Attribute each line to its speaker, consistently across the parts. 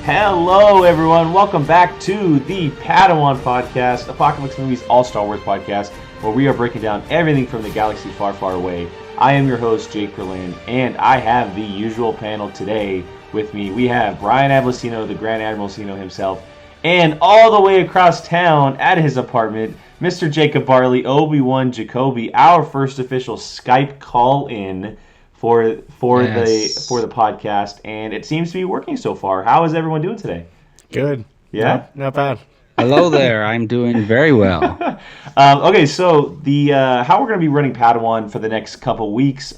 Speaker 1: Hello, everyone. Welcome back to the Padawan podcast, Apocaflix Movies All Star Wars podcast, where we are breaking down everything from the galaxy far, far away. I am your host, Jake Berlin, and I have the usual panel today with me. We have Brian Avlicino, the Grand Admiral Cino himself, and all the way across town at his apartment, Mr. Jacob Barley, Obi-Wan Jacoby, our first official Skype call-in for the podcast, and it seems to be working so far. How is everyone doing today?
Speaker 2: Good.
Speaker 1: Yeah?
Speaker 2: Not bad.
Speaker 3: Hello there. I'm doing very well.
Speaker 1: Okay, so the how we're going to be running Padawan for the next couple weeks,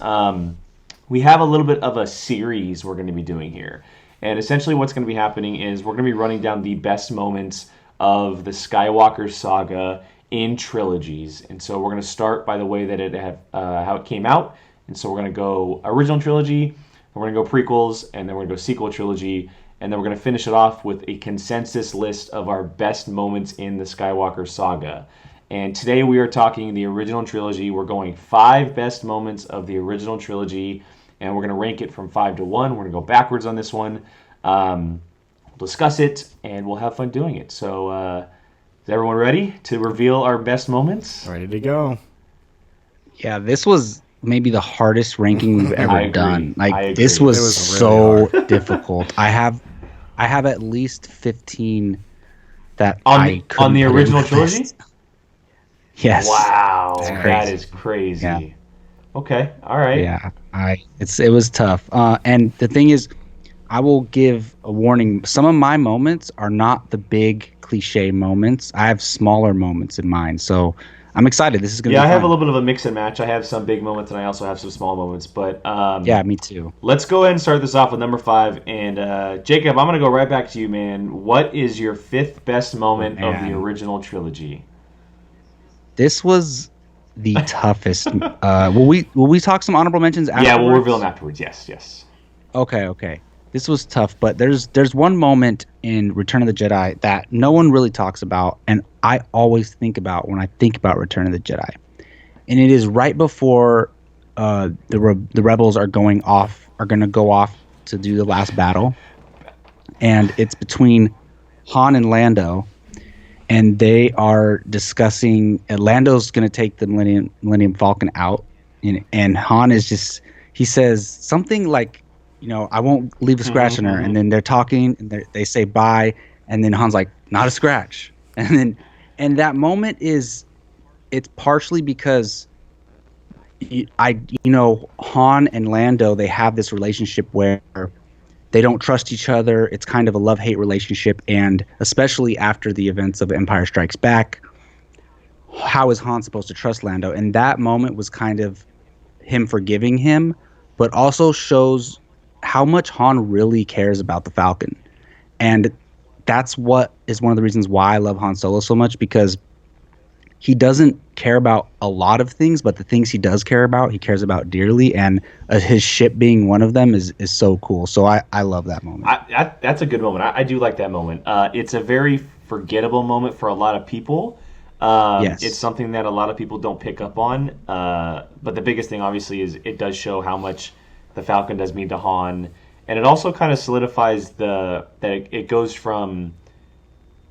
Speaker 1: we have a little bit of a series we're going to be doing here. And essentially what's going to be happening is we're going to be running down the best moments of the Skywalker saga in trilogies. And so we're going to start by the way that how it came out. And so we're going to go original trilogy, we're going to go prequels, and then we're going to go sequel trilogy, and then we're going to finish it off with a consensus list of our best moments in the Skywalker saga. And today we are talking the original trilogy. We're going 5 best moments of the original trilogy, and we're going to rank it from 5 to 1. We're going to go backwards on this one. We'll discuss it, and we'll have fun doing it. So is everyone ready to reveal our best moments?
Speaker 2: Ready to go.
Speaker 3: Yeah, this was maybe the hardest ranking we've ever done. Like, this
Speaker 2: was
Speaker 3: was
Speaker 2: really
Speaker 3: so difficult. I have at least 15 that
Speaker 1: on the original trilogy.
Speaker 3: Yes.
Speaker 1: Wow,
Speaker 3: It's
Speaker 1: that is crazy.
Speaker 3: Yeah.
Speaker 1: Okay, all right.
Speaker 3: Yeah, it was tough. And the thing is, I will give a warning. Some of my moments are not the big cliche moments. I have smaller moments in mind. So I'm excited. This is going to be fun.
Speaker 1: I have a little bit of a mix and match. I have some big moments and I also have some small moments. But
Speaker 3: yeah, me too.
Speaker 1: Let's go ahead and start this off with number 5. And Jacob, I'm going to go right back to you, man. What is your 5th best moment of the original trilogy?
Speaker 3: This was the toughest. Will we talk some honorable mentions afterwards?
Speaker 1: Yeah, we'll reveal them afterwards. Yes.
Speaker 3: Okay. This was tough, but there's one moment in Return of the Jedi that no one really talks about, and I always think about when I think about Return of the Jedi. And it is right before the rebels are going to go off to do the last battle, and it's between Han and Lando, and they are discussing. Lando's going to take the Millennium Falcon out, and Han is he says something like, I won't leave a scratch on her. And then they're talking, and they say bye, and then Han's like, not a scratch. And that moment it's partially because Han and Lando, they have this relationship where they don't trust each other. It's kind of a love-hate relationship, and especially after the events of Empire Strikes Back, how is Han supposed to trust Lando? And that moment was kind of him forgiving him, but also shows how much Han really cares about the Falcon. And that's what is one of the reasons why I love Han Solo so much, because he doesn't care about a lot of things, but the things he does care about, he cares about dearly, and his ship being one of them is so cool. So I love that moment.
Speaker 1: That's a good moment. I do like that moment. It's a very forgettable moment for a lot of people.
Speaker 3: Yes.
Speaker 1: It's something that a lot of people don't pick up on. But the biggest thing, obviously, is it does show how much the Falcon does mean to Han, and it also kind of solidifies that it goes from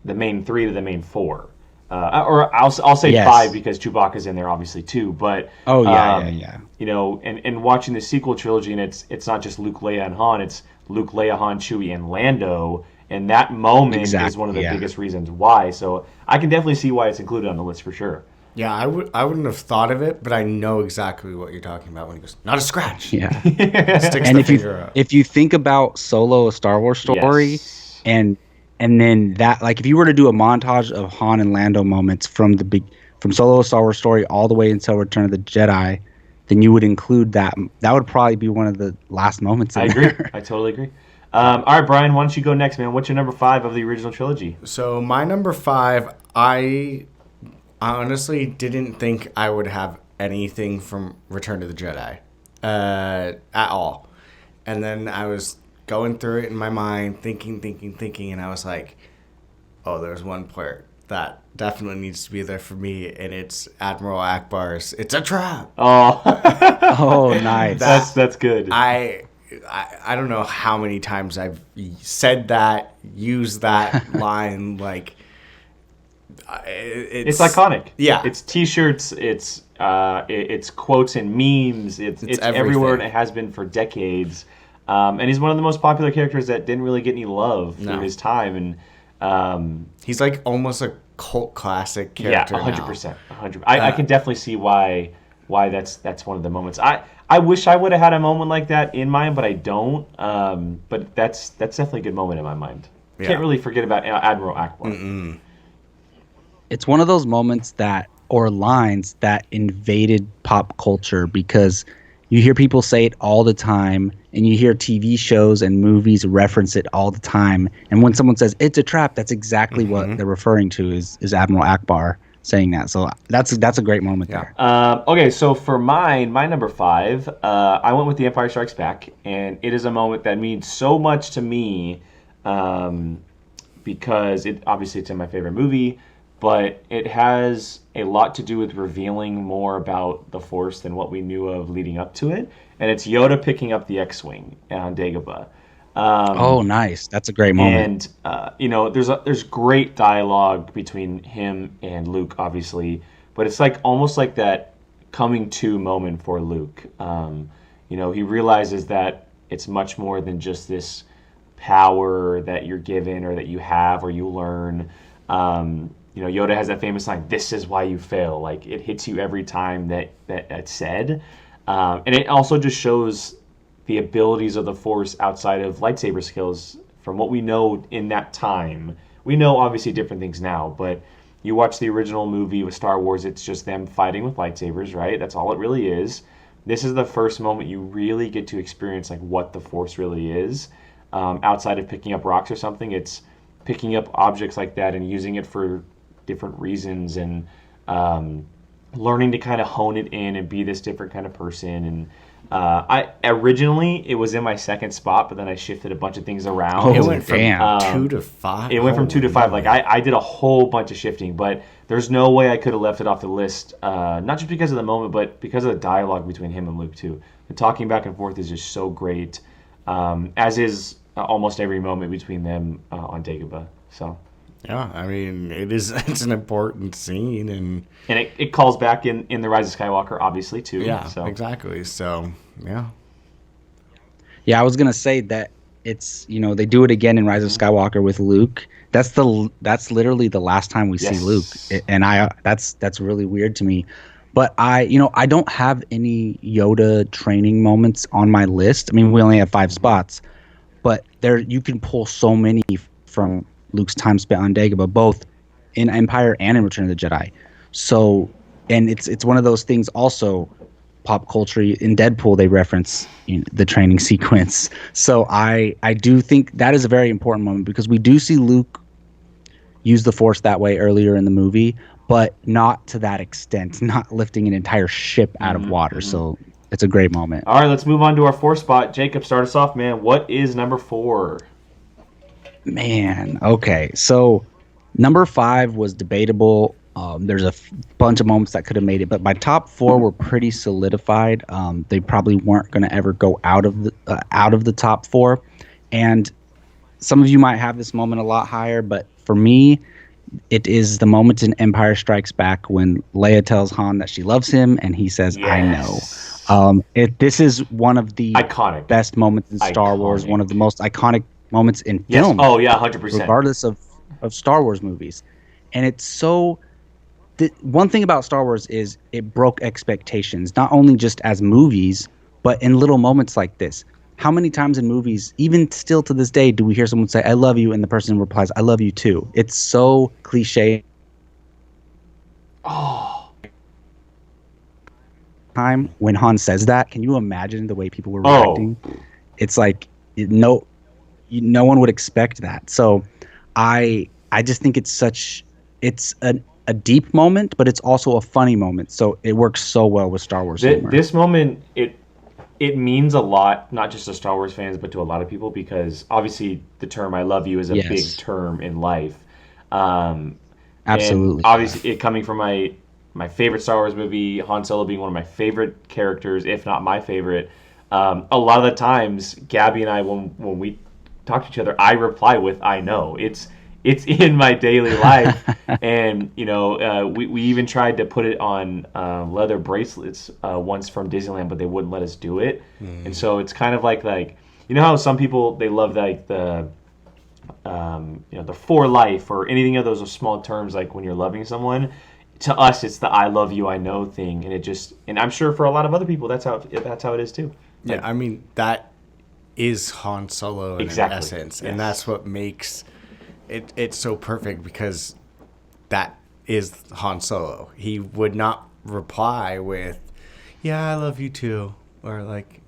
Speaker 1: the main 3 to the main 4, or I'll say 5 because Chewbacca's in there obviously too. But
Speaker 3: yeah.
Speaker 1: And watching the sequel trilogy, and it's not just Luke, Leia, and Han. It's Luke, Leia, Han, Chewie, and Lando, and that moment is one of the biggest reasons why. So I can definitely see why it's included on the list for sure.
Speaker 2: Yeah, I wouldn't have thought of it, but I know exactly what you're talking about when he goes, not a scratch.
Speaker 3: Yeah.
Speaker 2: Sticks
Speaker 3: And
Speaker 2: the finger out.
Speaker 3: if you think about Solo, a Star Wars story, and then that, like, if you were to do a montage of Han and Lando moments from Solo, a Star Wars story, all the way until Return of the Jedi, then you would include that. That would probably be one of the last moments.
Speaker 1: I agree. I totally agree. All right, Brian, why don't you go next, man? What's your number 5 of the original trilogy?
Speaker 2: So my number 5, I honestly didn't think I would have anything from Return of the Jedi at all. And then I was going through it in my mind, thinking, and I was like, oh, there's one part that definitely needs to be there for me, and it's Admiral Akbar's "It's a Trap."
Speaker 1: Oh,
Speaker 3: Oh, nice.
Speaker 1: That's good.
Speaker 2: I don't know how many times I've said that, used that line. Like,
Speaker 1: It's iconic.
Speaker 2: Yeah.
Speaker 1: It's T-shirts. It's quotes and memes. It's everywhere, and it has been for decades. And he's one of the most popular characters that didn't really get any love through his time. And
Speaker 2: he's like almost a cult classic character.
Speaker 1: Yeah, 100%. 100. I can definitely see why that's one of the moments. I wish I would have had a moment like that in mind, but I don't. But that's definitely a good moment in my mind.
Speaker 2: Yeah.
Speaker 1: Can't really forget about Admiral Akbar.
Speaker 3: It's one of those moments or lines that invaded pop culture, because you hear people say it all the time, and you hear TV shows and movies reference it all the time. And when someone says it's a trap, that's exactly what they're referring to is Admiral Akbar saying that. So that's a great moment there.
Speaker 1: Okay, so for my number 5, I went with The Empire Strikes Back, and it is a moment that means so much to me, because it's in my favorite movie, but it has a lot to do with revealing more about the Force than what we knew of leading up to it. And it's Yoda picking up the X-Wing on Dagobah.
Speaker 3: Oh, nice. That's a great moment.
Speaker 1: And there's great dialogue between him and Luke, obviously, but it's like almost like that coming to moment for Luke. He realizes that it's much more than just this power that you're given or that you have or you learn. Yoda has that famous line, "This is why you fail." Like, it hits you every time that's said. And it also just shows the abilities of the Force outside of lightsaber skills from what we know in that time. We know, obviously, different things now, but you watch the original movie with Star Wars, it's just them fighting with lightsabers, right? That's all it really is. This is the first moment you really get to experience, like, what the Force really is. Outside of picking up rocks or something, it's picking up objects like that and using it for different reasons, and learning to kind of hone it in and be this different kind of person. And I originally it was in my second spot, but then I shifted a bunch of things around.
Speaker 2: It went from 2 to 5.
Speaker 1: It went from 2 to 5. Like, I did a whole bunch of shifting, but there's no way I could have left it off the list. Not just because of the moment, but because of the dialogue between him and Luke too. The talking back and forth is just so great, as is almost every moment between them on Dagobah. So.
Speaker 2: Yeah, I mean, it's an important scene, and
Speaker 1: it calls back in The Rise of Skywalker, obviously, too.
Speaker 2: Yeah,
Speaker 1: so.
Speaker 2: Exactly. So, yeah.
Speaker 3: Yeah, I was gonna say that it's they do it again in Rise of Skywalker with Luke. That's literally the last time we see Luke, and that's really weird to me. But I don't have any Yoda training moments on my list. I mean, we only have 5 spots, but you can pull so many from Luke's time spent on Dagobah, both in Empire and in Return of the Jedi. So, and it's one of those things also, pop culture. In Deadpool, they reference the training sequence. So I do think that is a very important moment, because we do see Luke use the Force that way earlier in the movie, but not to that extent, not lifting an entire ship out of water. So it's a great moment.
Speaker 1: All right, let's move on to our 4th spot. Jacob, start us off, man. What is number 4?
Speaker 3: Man, okay. So number 5 was debatable. There's a bunch of moments that could have made it, but my top 4 were pretty solidified. They probably weren't going to ever go out of the top 4. And some of you might have this moment a lot higher, but for me, it is the moment in Empire Strikes Back when Leia tells Han that she loves him, and he says, "I know." This is one of the best moments in Star Wars, one of the most iconic moments in film.
Speaker 1: Oh yeah, 100%.
Speaker 3: Regardless of Star Wars movies. And it's so one thing about Star Wars is it broke expectations, not only just as movies, but in little moments like this. How many times in movies, even still to this day, do we hear someone say, "I love you," and the person replies, "I love you too"? It's so cliche.
Speaker 1: Oh.
Speaker 3: Time when Han says that, can you imagine the way people were reacting? It's like no one would expect that. So I just think it's a deep moment, but it's also a funny moment. So it works so well with Star Wars humor.
Speaker 1: This moment, it means a lot, not just to Star Wars fans, but to a lot of people, because obviously the term "I love you" is a big term in life.
Speaker 3: Absolutely.
Speaker 1: And obviously, it coming from my favorite Star Wars movie, Han Solo being one of my favorite characters, if not my favorite. A lot of the times, Gabby and I, when we talk to each other, I reply with "I know." It's in my daily life, and we even tried to put it on leather bracelets once from Disneyland, but they wouldn't let us do it. And so it's kind of like how some people they love like the for life or anything of those small terms like when you're loving someone. To us, it's the "I love you, I know" thing, and I'm sure for a lot of other people that's how it is too.
Speaker 2: Yeah, I mean that is Han Solo in
Speaker 1: Exactly.
Speaker 2: essence,
Speaker 1: Yes.
Speaker 2: and that's what makes it's so perfect because that is Han Solo. He would not reply with, "Yeah, I love you too," or like,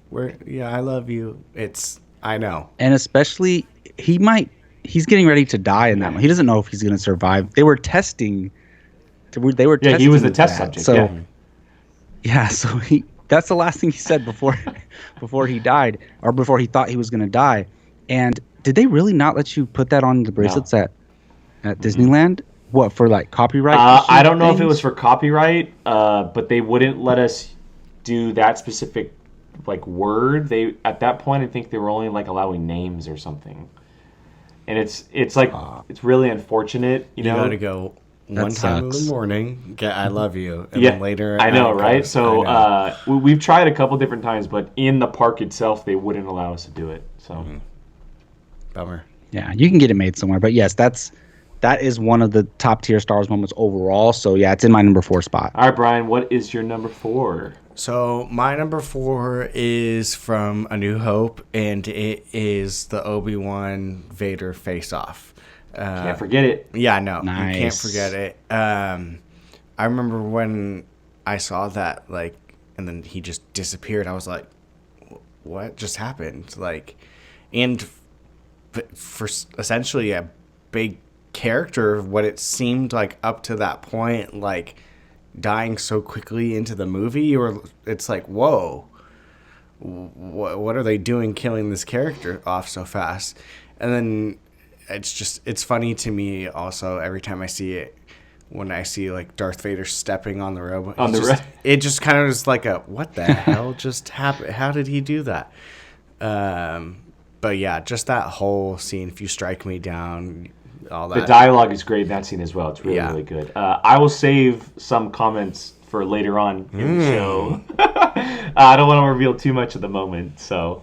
Speaker 2: "Yeah, I love you." It's I know.
Speaker 3: And especially, he's getting ready to die in that one. He doesn't know if he's going to survive. They were testing. They were
Speaker 1: Yeah,
Speaker 3: testing
Speaker 1: he was the test
Speaker 3: that.
Speaker 1: subject.
Speaker 3: So,
Speaker 1: yeah.
Speaker 3: so that's the last thing he said before he died, or before he thought he was going to die. And did they really not let you put that on the bracelets at Disneyland? What, for like copyright
Speaker 1: I don't know if it
Speaker 3: things?
Speaker 1: was for copyright, but they wouldn't let us do that specific like word. They at that point I think they were only like allowing names or something. And it's like it's really unfortunate,
Speaker 2: You gotta go one time in the
Speaker 3: sucks.
Speaker 2: morning, get "I love you," and
Speaker 1: Yeah,
Speaker 2: then later.
Speaker 1: I know,
Speaker 2: night
Speaker 1: right?
Speaker 2: goes,
Speaker 1: So
Speaker 2: I know.
Speaker 1: we've tried a couple different times, but in the park itself, they wouldn't allow us to do it. So
Speaker 2: Bummer.
Speaker 3: Yeah, you can get it made somewhere. But yes, that is one of the top tier Star Wars moments overall. So yeah, it's in my number 4 spot.
Speaker 1: all right, Brian, what is your number 4?
Speaker 2: So my number 4 is from A New Hope, and it is the Obi-Wan Vader face-off.
Speaker 1: Can't forget it.
Speaker 2: Yeah, no, you can't
Speaker 3: Nice.
Speaker 2: forget it. I remember when I saw that, like, and then he just disappeared. I was like, "What just happened?" Like, and for essentially a big character, what it seemed like up to that point, like dying so quickly into the movie, or it's like, whoa, what are they doing, killing this character off so fast? And then it's funny to me also every time I see it, when I see like Darth Vader stepping on the robe, it just kind of is like a what the hell just happened? How did he do that? But yeah, just that whole scene. If you strike me down, all that.
Speaker 1: The dialogue is great in that scene as well. It's really,
Speaker 2: Yeah.
Speaker 1: really good. I will save some comments for later on in the show. I don't want to reveal too much at the moment, so.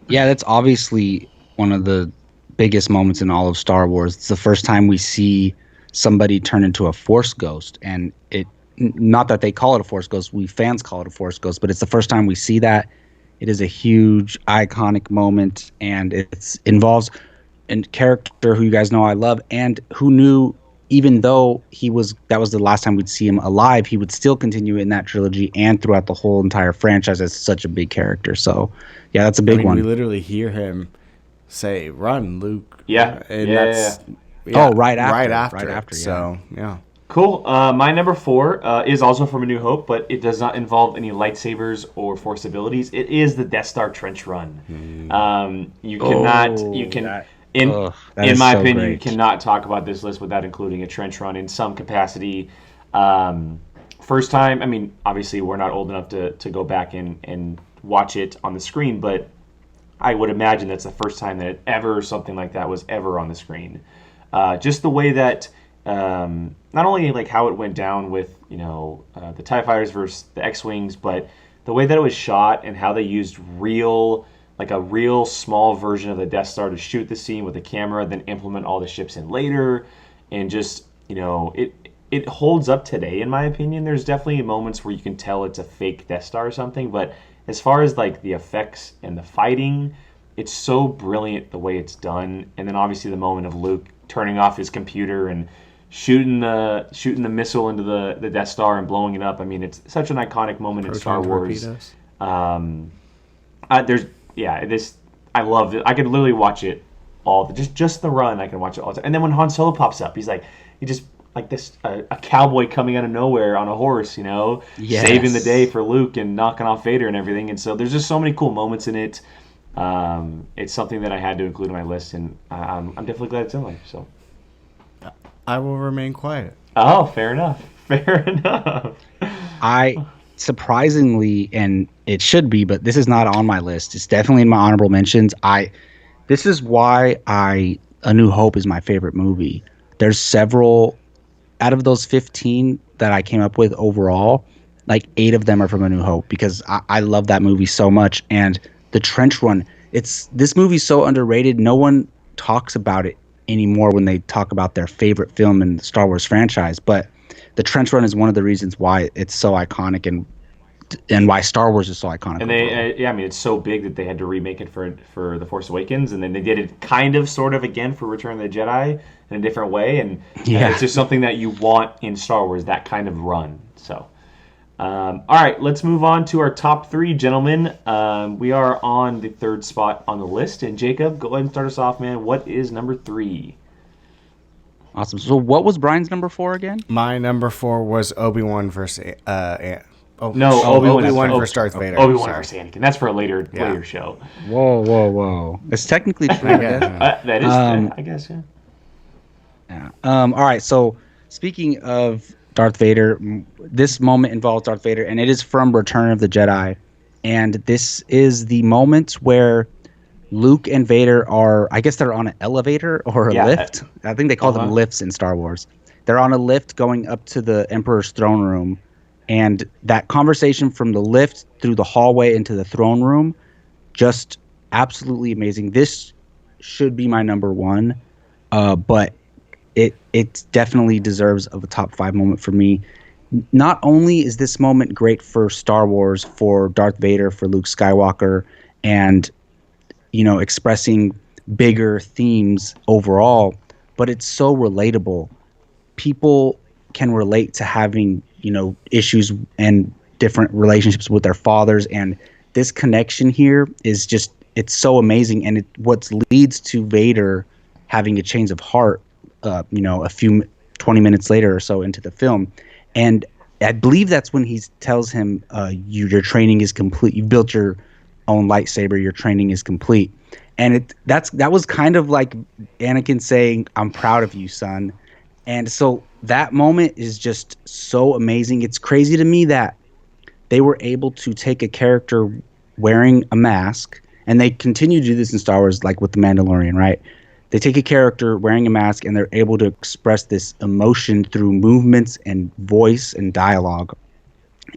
Speaker 3: Yeah, that's obviously one of the biggest moments in all of Star Wars. It's the first time we see somebody turn into a Force ghost, and not that they call it a Force ghost, we fans call it a Force ghost, but it's the first time we see that. It is a huge, iconic moment, and it involves a character who you guys know I love, and who knew, even though that was the last time we'd see him alive, he would still continue in that trilogy and throughout the whole entire franchise as such a big character. So, yeah, that's a big one.
Speaker 2: We literally hear him say, "Run, Luke."
Speaker 1: Yeah.
Speaker 2: And
Speaker 1: Yeah,
Speaker 2: that's
Speaker 3: Right after.
Speaker 2: Right after.
Speaker 3: Right after, yeah.
Speaker 2: So yeah.
Speaker 1: Cool. My number 4 is also from A New Hope, but it does not involve any lightsabers or Force abilities. It is the Death Star trench run. You cannot. In
Speaker 3: is
Speaker 1: my
Speaker 3: so
Speaker 1: opinion, you
Speaker 3: great.
Speaker 1: cannot talk about this list without including a trench run in some capacity. First time. I mean, obviously, we're not old enough to go back and watch it on the screen, but I would imagine that's the first time that something like that was ever on the screen. Just the way that. Not only like how it went down with the TIE fighters versus the X-wings, but the way that it was shot and how they used a real small version of the Death Star to shoot the scene with the camera, then implement all the ships in later, and just it holds up today in my opinion. There's definitely moments where you can tell it's a fake Death Star or something, but as far as like the effects and the fighting, it's so brilliant the way it's done. And then obviously the moment of Luke turning off his computer and shooting the missile into the Death Star and blowing it up. I mean, it's such an iconic moment in Star Wars.
Speaker 2: Torpedoes.
Speaker 1: I love it. I could literally watch it just the run. I can watch it all the time. And then when Han Solo pops up, he just like this a cowboy coming out of nowhere on a horse,
Speaker 3: Yes.
Speaker 1: saving the day for Luke and knocking off Vader and everything. And so there's just so many cool moments in it. It's something that I had to include in my list, and I'm definitely glad it's in there. So.
Speaker 2: I will remain quiet.
Speaker 1: Oh, fair enough. Fair enough.
Speaker 3: surprisingly, and it should be, but this is not on my list. It's definitely in my honorable mentions. This is why A New Hope is my favorite movie. There's several out of those 15 that I came up with overall, like 8 of them are from A New Hope because I love that movie so much. And the trench run, this movie's so underrated. No one talks about it anymore when they talk about their favorite film in the Star Wars franchise. But the trench run is one of the reasons why it's so iconic and why Star Wars is so iconic.
Speaker 1: And I mean, it's so big that they had to remake it for The Force Awakens, and then they did it kind of, sort of again for Return of the Jedi in a different way, and it's just something that you want in Star Wars, that kind of run. So, all right, let's move on to our top 3, gentlemen. We are on the 3rd spot on the list, and Jacob, go ahead and start us off, man. What is number 3?
Speaker 3: Awesome. So, what was Brian's number 4 again?
Speaker 2: My number 4 was Obi-Wan versus
Speaker 1: Obi-Wan
Speaker 2: versus Darth Vader.
Speaker 1: Obi-Wan versus Anakin. That's for a later show.
Speaker 3: Whoa. It's technically true.
Speaker 1: That is, I guess, yeah.
Speaker 3: Yeah. All right. So, speaking of Darth Vader, this moment involves Darth Vader, and it is from Return of the Jedi. And this is the moment where Luke and Vader are, I guess they're on an elevator or a lift. I think they call them lifts in Star Wars. They're on a lift going up to the Emperor's throne room. And that conversation from the lift through the hallway into the throne room, just absolutely amazing. This should be my number 1, but it definitely deserves of a top 5 moment for me. Not only is this moment great for Star Wars, for Darth Vader, for Luke Skywalker, and expressing bigger themes overall, but it's so relatable. People can relate to having issues and different relationships with their fathers, and this connection here is just, it's so amazing. And what leads to Vader having a change of heart a few 20 minutes later or so into the film. And I believe that's when he tells him, your training is complete, you've built your own lightsaber, your training is complete. And that was kind of like Anakin saying, I'm proud of you, son. And so that moment is just so amazing. It's crazy to me that they were able to take a character wearing a mask, and they continue to do this in Star Wars, like with The Mandalorian, right? They take a character wearing a mask, and they're able to express this emotion through movements and voice and dialogue.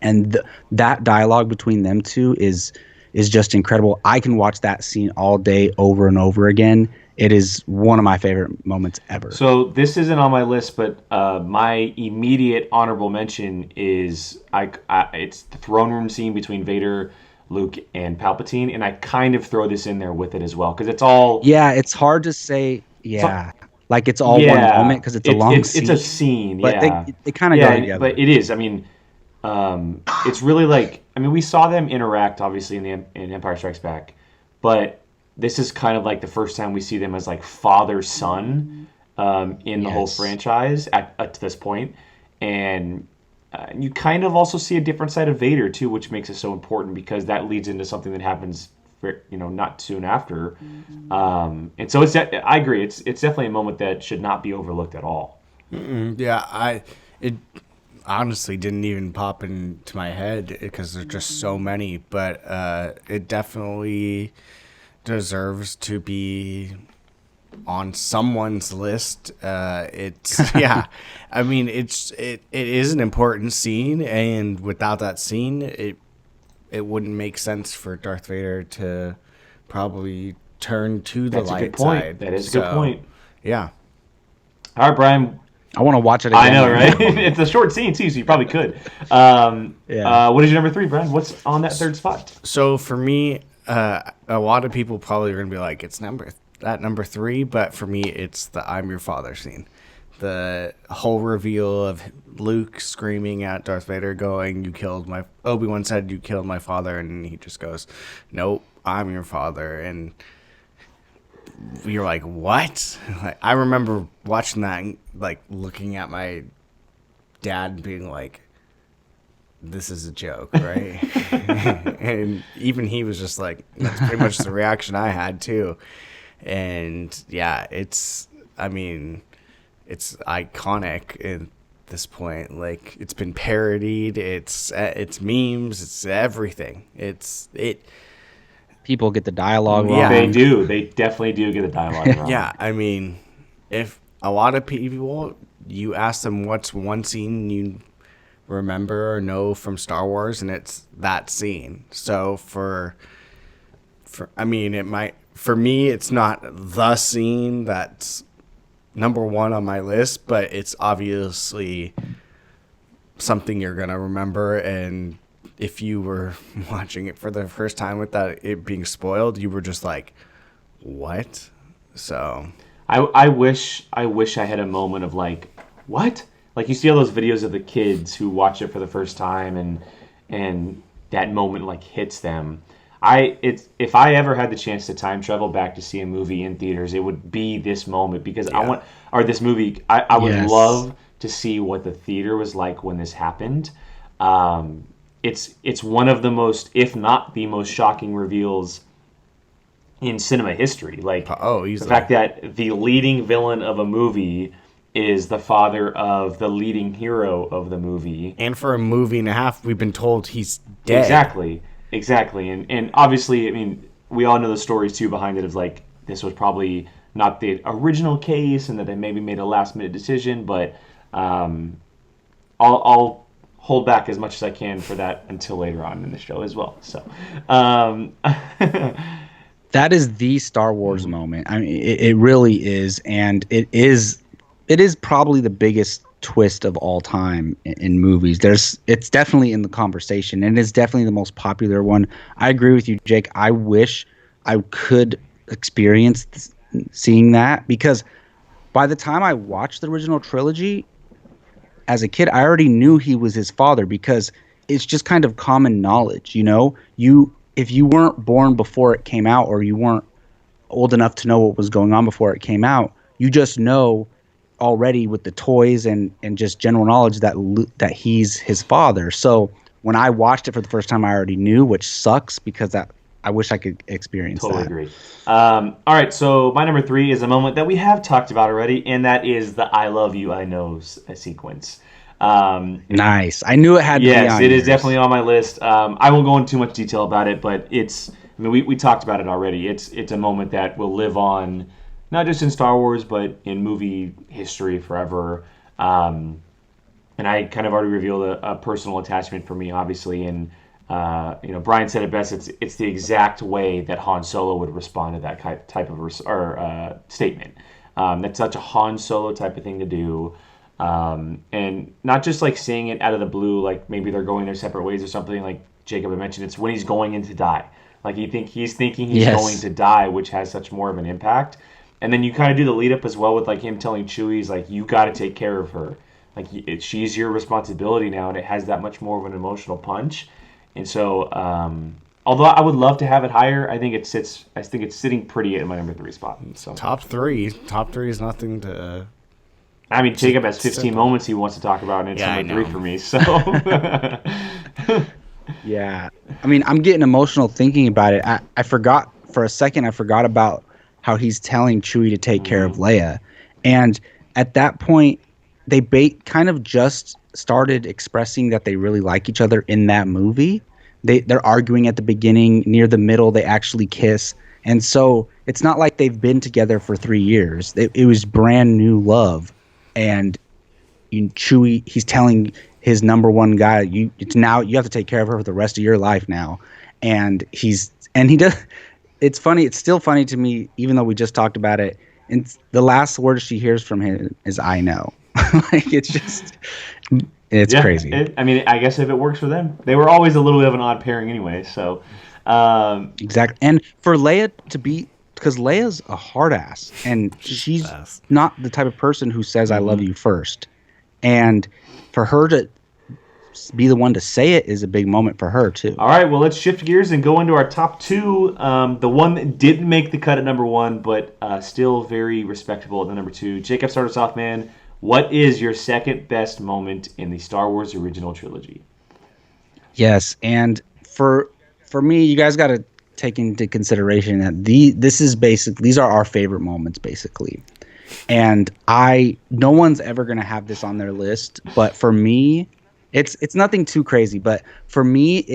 Speaker 3: And that dialogue between them two is just incredible. I can watch that scene all day over and over again. It is one of my favorite moments ever.
Speaker 1: So this isn't on my list, but my immediate honorable mention is it's the throne room scene between Vader, Luke, and Palpatine, and I kind of throw this in there with it as well because it's all.
Speaker 3: Yeah, it's hard to say. Yeah, like it's all one moment because it's a long scene.
Speaker 1: It's a scene,
Speaker 3: but they kind of go together.
Speaker 1: But it is. I mean, it's really like, I mean, we saw them interact obviously in Empire Strikes Back, but this is kind of like the first time we see them as like father-son in the whole franchise at this point. And you kind of also see a different side of Vader too, which makes it so important because that leads into something that happens, not soon after. And so I agree. It's definitely a moment that should not be overlooked at all.
Speaker 2: Yeah, it honestly didn't even pop into my head because there's just so many, but it definitely deserves to be on someone's list. It's I mean it is an important scene, and without that scene it wouldn't make sense for Darth Vader to probably turn to the light side.
Speaker 1: That is a good point.
Speaker 2: Yeah.
Speaker 1: All right, Brian.
Speaker 3: I want to watch it again.
Speaker 1: I know, right? It's a short scene too, so you probably could. What is your number 3, Brian? What's on that 3rd spot?
Speaker 2: So for me, a lot of people probably are going to be like, it's number 3, but for me, it's the I'm your father scene. The whole reveal of Luke screaming at Darth Vader going, Obi-Wan said you killed my father, and he just goes, nope, I'm your father. And you're like, what? Like, I remember watching that and like looking at my dad and being like, this is a joke, right? And even he was just like, that's pretty much the reaction I had too. And yeah, it's iconic. And this point. Like, it's been parodied. It's memes. It's everything.
Speaker 3: People get the dialogue
Speaker 2: Yeah.
Speaker 3: wrong.
Speaker 1: They do. They definitely do get the dialogue wrong.
Speaker 2: Yeah, I mean, if a lot of people, you ask them what's one scene you remember or know from Star Wars, and it's that scene. So I mean, it might, for me, it's not the scene that's number one on my list, but it's obviously something you're gonna remember. And if you were watching it for the first time without it being spoiled, you were just like, what? So
Speaker 1: I wish I had a moment of like, what? Like, you see all those videos of the kids who watch it for the first time, and that moment like hits them. If I ever had the chance to time travel back to see a movie in theaters, it would be this moment, because this movie. I would
Speaker 3: Yes.
Speaker 1: love to see what the theater was like when this happened. It's one of the most, if not the most, shocking reveals in cinema history. Like,
Speaker 2: easily.
Speaker 1: the fact that the leading villain of a movie is the father of the leading hero of the movie.
Speaker 2: And for a movie and a half, we've been told he's dead.
Speaker 1: Exactly. And obviously, I mean, we all know the stories too behind it of like, this was probably not the original case, and that they maybe made a last minute decision, but I'll hold back as much as I can for that until later on in the show as well. So
Speaker 3: That is the Star Wars moment. I mean, it really is, and it is probably the biggest twist of all time in movies. It's definitely in the conversation, and it's definitely the most popular one. I agree with you, Jake. I wish I could experience seeing that, because by the time I watched the original trilogy as a kid, I already knew he was his father, because it's just kind of common knowledge, you know? If you weren't born before it came out, or you weren't old enough to know what was going on before it came out, you just know already with the toys and just general knowledge that he's his father. So when I watched it for the first time, I already knew, which sucks, because I wish I could experience
Speaker 1: totally
Speaker 3: that.
Speaker 1: agree. All right, so my number 3 is a moment that we have talked about already, and that is the "I love you, I know" sequence.
Speaker 3: Nice. I knew it had to be
Speaker 1: Yes,
Speaker 3: on
Speaker 1: it is
Speaker 3: yours.
Speaker 1: definitely on my list. I won't go into too much detail about it, but I mean, we talked about it already. It's a moment that will live on, not just in Star Wars, but in movie history forever. And I kind of already revealed a personal attachment for me, obviously. And Brian said it best. It's the exact way that Han Solo would respond to that type of statement. That's such a Han Solo type of thing to do. And not just like saying it out of the blue, like maybe they're going their separate ways or something, like Jacob had mentioned. It's when he's going in to die. Like, he's thinking he's
Speaker 3: Yes.
Speaker 1: going to die, which has such more of an impact. And then you kind of do the lead up as well with like him telling Chewie, he's like, you got to take care of her. Like, she's your responsibility now, and it has that much more of an emotional punch. And so, although I would love to have it higher, I think it's sitting pretty at my number 3 spot. So
Speaker 2: Top three is nothing to.
Speaker 1: I mean, Jacob has 15
Speaker 2: simple.
Speaker 1: moments he wants to talk about, and it's
Speaker 2: Yeah,
Speaker 1: number
Speaker 2: I
Speaker 1: 3
Speaker 2: know.
Speaker 1: for me. So
Speaker 3: Yeah. I mean, I'm getting emotional thinking about it. I forgot for a second, I forgot about how he's telling Chewie to take care of Leia. And at that point, they kind of just started expressing that they really like each other in that movie. They're arguing at the beginning, near the middle, they actually kiss. And so it's not like they've been together for 3 years. It was brand new love. And Chewie, he's telling his number one guy, you have to take care of her for the rest of your life now. And he does. It's funny. It's still funny to me, even though we just talked about it. And the last word she hears from him is "I know." Like, it's
Speaker 1: yeah,
Speaker 3: crazy.
Speaker 1: I mean, I guess if it works for them, they were always a little bit of an odd pairing anyway. So
Speaker 3: Exactly. And for Leia to be, because Leia's a hard ass, and she's
Speaker 2: fast.
Speaker 3: not the type of person who says "I love you" first. And for her to be the one to say it is a big moment for her too.
Speaker 1: all right, well, let's shift gears and go into our top 2. The one that didn't make the cut at number 1, but still very respectable at the number 2. Jacob, start us off, man. What is your second best moment in the Star Wars original trilogy?
Speaker 3: Yes, and for me, you guys got to take into consideration that these are our favorite moments, basically. And no one's ever gonna have this on their list, but for me, it's nothing too crazy. But for me,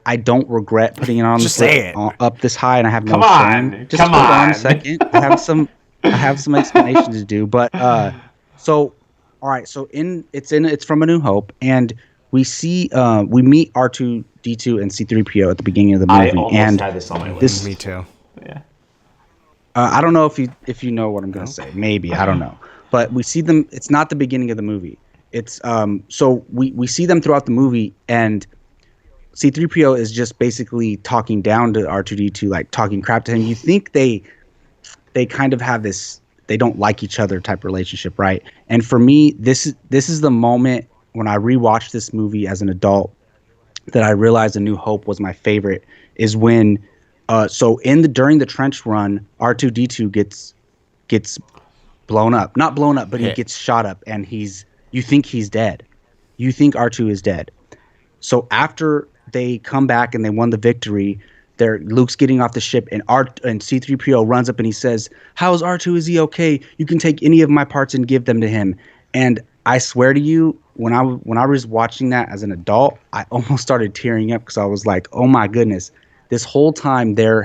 Speaker 3: I don't regret putting it on
Speaker 2: Just say it.
Speaker 3: up this high, and I have no
Speaker 1: Come
Speaker 3: shame.
Speaker 1: on,
Speaker 3: Just
Speaker 1: come
Speaker 3: hold on
Speaker 1: on.
Speaker 3: a second. I have some explanation to do. But so all right, so it's from A New Hope, and we meet R2D2 and C3PO at the beginning of the
Speaker 1: I
Speaker 3: movie,
Speaker 1: almost
Speaker 3: and
Speaker 1: had this on my
Speaker 3: this
Speaker 1: list.
Speaker 2: Me too.
Speaker 1: Yeah.
Speaker 3: I don't know if you know what I'm gonna say. Maybe I don't know, but we see them. It's not the beginning of the movie. It's so we see them throughout the movie, and C3PO is just basically talking down to R2D2, like talking crap to him. You think they kind of have this they don't like each other type relationship, right? And for me, this is the moment when I rewatched this movie as an adult that I realized A New Hope was my favorite. Is when during the trench run, R2D2 gets blown up, not blown up, but he gets shot up, and you think he's dead. You think R2 is dead. So after they come back and they won the victory, Luke's getting off the ship, and C3PO runs up and he says, "How's R2? Is he okay? You can take any of my parts and give them to him." And I swear to you, when I was watching that as an adult, I almost started tearing up because I was like, "Oh my goodness!" This whole time they're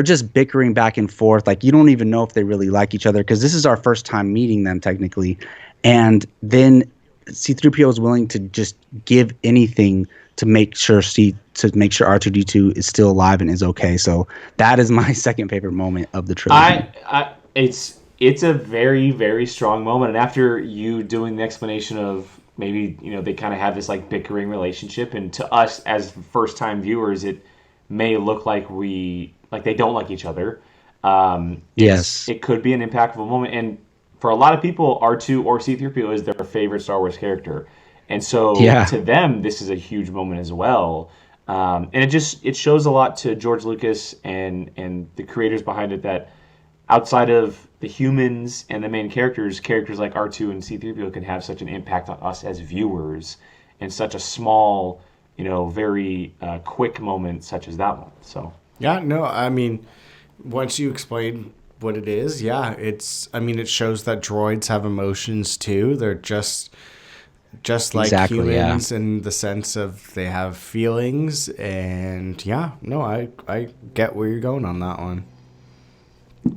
Speaker 3: just bickering back and forth. Like, you don't even know if they really like each other, because this is our first time meeting them technically, and then C3PO is willing to just give anything to make sure R2D2 is still alive and is okay. So that is my second favorite moment of the trilogy.
Speaker 1: It's a very, very strong moment. And after you doing the explanation of maybe, they kind of have this like bickering relationship, and to us as first time viewers, it may look like they don't like each other.
Speaker 3: Yes.
Speaker 1: It could be an impactful moment. And for a lot of people, R2 or C3PO is their favorite Star Wars character. And so to them, this is a huge moment as well. And it shows a lot to George Lucas and the creators behind it, that outside of the humans and the main characters like R2 and C3PO can have such an impact on us as viewers in such a small, very quick moment such as that one. So
Speaker 2: yeah, no, I mean, once you explain what it is, it shows that droids have emotions too. They're just like humans in the sense of they have feelings. And I get where you're going on that one.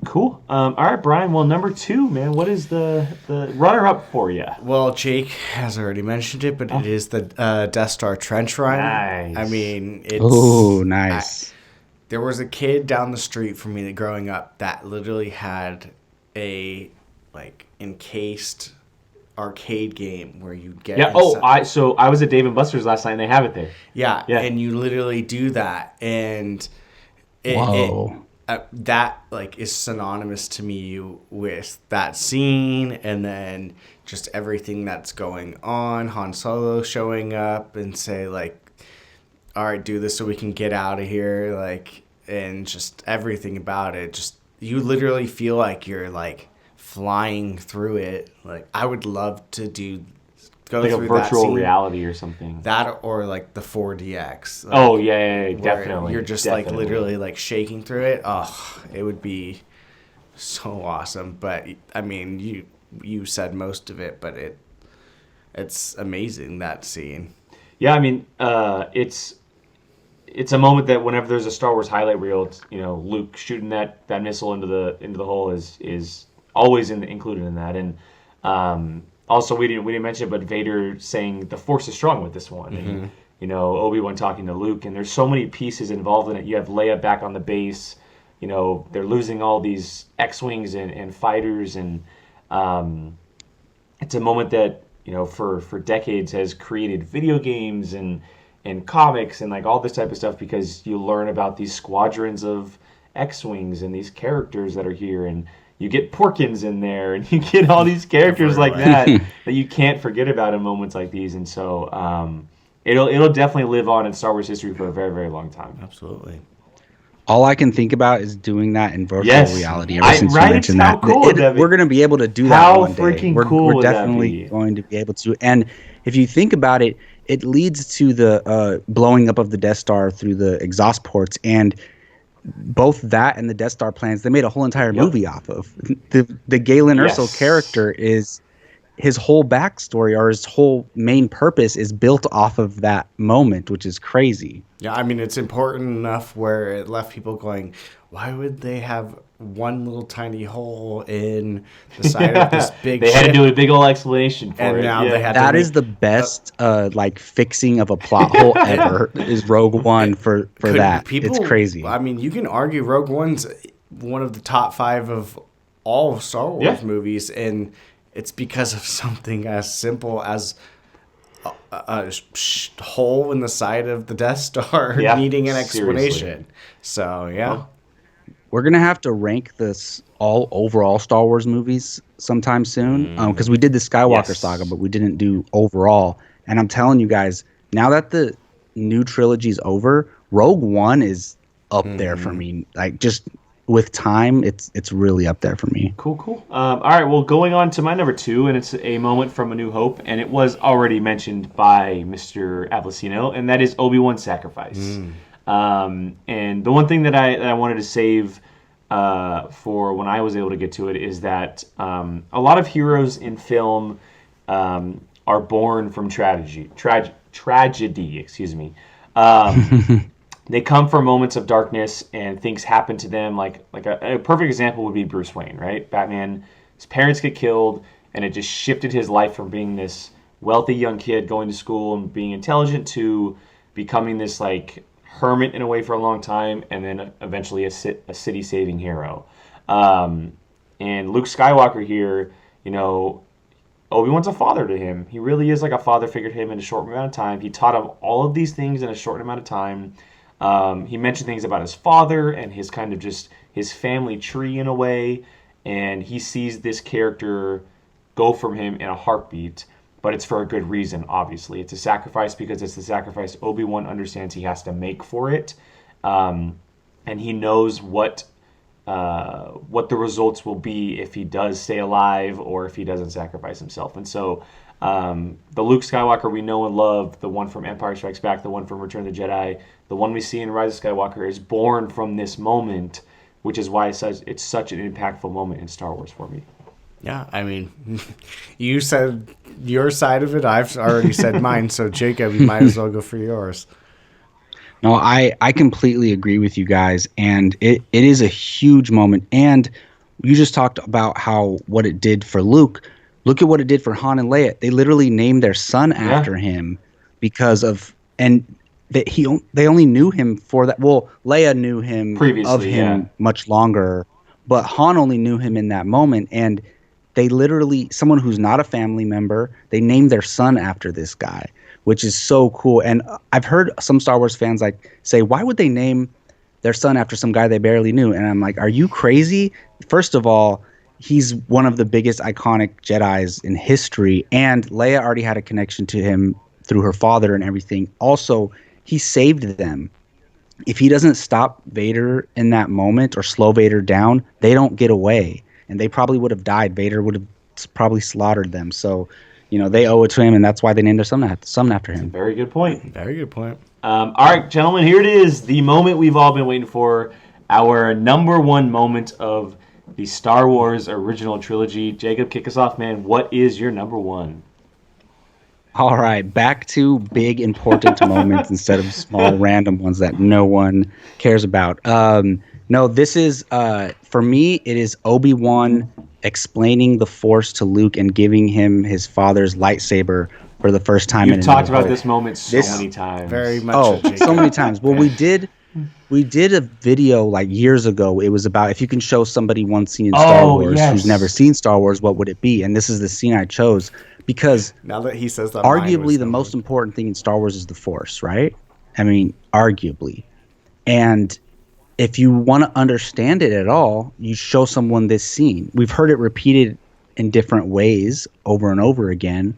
Speaker 1: Cool. All right, Brian. Well, number 2, man. What is the runner-up for you?
Speaker 2: Well, Jake has already mentioned it, but it is the Death Star trench run.
Speaker 1: Nice.
Speaker 2: I mean, it's...
Speaker 3: Oh, nice.
Speaker 2: There was a kid down the street from me growing up that literally had a, encased arcade game where you get...
Speaker 1: Yeah, I was at Dave & Buster's last night, and they have it there.
Speaker 2: Yeah, and you literally do that, and... that is synonymous to me with that scene, and then just everything that's going on. Han Solo showing up and say all right, do this so we can get out of here, and just everything about it. Just, you literally feel like you're flying through it. I would love to go through
Speaker 1: a virtual
Speaker 2: that scene,
Speaker 1: reality or something.
Speaker 2: that, or the 4DX.
Speaker 1: Definitely.
Speaker 2: You're just literally shaking through it. Oh, it would be so awesome. But I mean, you said most of it, but it's amazing, that scene.
Speaker 1: Yeah, I mean, it's a moment that whenever there's a Star Wars highlight reel, Luke shooting that missile into the hole is always included in that. And also, we didn't mention it, but Vader saying the Force is strong with this one, and Obi-Wan talking to Luke, and there's so many pieces involved in it. You have Leia back on the base. They're losing all these X-wings and fighters, and it's a moment that for decades has created video games and comics and all this type of stuff, because you learn about these squadrons of X-wings and these characters that are here, and you get Porkins in there, and you get all these characters like that you can't forget about in moments like these. And so it'll definitely live on in Star Wars history for a very, very long time.
Speaker 2: Absolutely.
Speaker 3: All I can think about is doing that in virtual reality. Ever since you mentioned
Speaker 1: How
Speaker 3: that,
Speaker 1: cool would that be?
Speaker 3: We're going to be able to do that
Speaker 1: How
Speaker 3: one day.
Speaker 1: freaking
Speaker 3: We're
Speaker 1: cool would that
Speaker 3: definitely
Speaker 1: be?
Speaker 3: going to be able to. And if you think about it, it leads to the blowing up of the Death Star through the exhaust ports. And both that and the Death Star plans, they made a whole entire
Speaker 1: Yep.
Speaker 3: movie off of. The Galen Erso
Speaker 1: Yes.
Speaker 3: character is his whole backstory or his whole main purpose is built off of that moment, which is crazy.
Speaker 2: Yeah, I mean, it's important enough where it left people going, why would they have one little tiny hole in the side of this big
Speaker 1: They
Speaker 2: ship?
Speaker 1: had to do a big old explanation for
Speaker 2: And
Speaker 1: it.
Speaker 2: now
Speaker 1: yeah.
Speaker 2: they had to
Speaker 3: That
Speaker 2: make-
Speaker 3: is the best like fixing of a plot hole ever is Rogue One for
Speaker 2: Could
Speaker 3: that.
Speaker 2: people-
Speaker 3: It's crazy.
Speaker 2: I mean, you can argue Rogue One's one of the top 5 of all Star Wars
Speaker 1: Yeah.
Speaker 2: movies, and it's because of something as simple as a hole in the side of the Death Star
Speaker 1: Yeah,
Speaker 2: needing an
Speaker 1: seriously.
Speaker 2: explanation. So, yeah.
Speaker 3: We're gonna have to rank this all overall Star Wars movies sometime soon because we did the Skywalker
Speaker 1: Yes.
Speaker 3: saga, but we didn't do overall. And I'm telling you guys, now that the new trilogy's over, Rogue One is up there for me. Like just with time, it's really up there for me.
Speaker 1: Cool. All right, well, going on to my number 2, and it's a moment from A New Hope, and it was already mentioned by Mr. Avlicino, and that is Obi-Wan's sacrifice. And the one thing that I wanted to save for when I was able to get to it is that a lot of heroes in film are born from tragedy. Excuse me. They come from moments of darkness and things happen to them. Like a perfect example would be Bruce Wayne, right? Batman, his parents get killed, and it just shifted his life from being this wealthy young kid going to school and being intelligent to becoming this like hermit in a way for a long time, and then eventually a city-saving hero. And Luke Skywalker here, you know, Obi-Wan's a father to him. He really is like a father figure to him in a short amount of time. He taught him all of these things in a short amount of time. He mentioned things about his father and his kind of just his family tree in a way, and he sees this character go from him in a heartbeat, but it's for a good reason, obviously. It's a sacrifice because it's the sacrifice Obi-Wan understands he has to make for it, and he knows what the results will be if he does stay alive or if he doesn't sacrifice himself. And so the Luke Skywalker we know and love, the one from Empire Strikes Back, the one from Return of the Jedi, the one we see in Rise of Skywalker is born from this moment, which is why it's such an impactful moment in Star Wars for me.
Speaker 2: Yeah, I mean, you said your side of it. I've already said mine. So, Jacob, you might as well go for yours.
Speaker 3: No, I completely agree with you guys, and it is a huge moment. And you just talked about what it did for Luke. Look at what it did for Han and Leia. They literally named their son after him because of they only knew him for that. Well, Leia knew him
Speaker 1: Previously,
Speaker 3: much longer, but Han only knew him in that moment. And they literally, someone who's not a family member, they named their son after this guy, which is so cool. And I've heard some Star Wars fans say, why would they name their son after some guy they barely knew? And I'm like, are you crazy? First of all, he's one of the biggest iconic Jedis in history, and Leia already had a connection to him through her father and everything. Also, he saved them. If he doesn't stop Vader in that moment or slow Vader down, they don't get away, and they probably would have died. Vader would have probably slaughtered them. So, you know, they owe it to him, and that's why they named their son after him.
Speaker 1: Very good point.
Speaker 2: Very good point.
Speaker 1: All right, gentlemen, here it is, the moment we've all been waiting for, our number 1 moment of the Star Wars original trilogy. Jacob, kick us off, man. What is your number 1?
Speaker 3: All right, back to big important moments instead of small random ones that no one cares about. No, this is for me. It is Obi-Wan explaining the Force to Luke and giving him his father's lightsaber for the first time.
Speaker 1: You've talked about this moment so many times.
Speaker 2: Very much.
Speaker 3: So many times. Well, we did a video like years ago. It was about if you can show somebody one scene in Star Wars who's never seen Star Wars, what would it be? And this is the scene I chose because
Speaker 2: now that he says that,
Speaker 3: arguably the most important thing in Star Wars is the Force, right? I mean, arguably. And if you want to understand it at all, you show someone this scene. We've heard it repeated in different ways over and over again,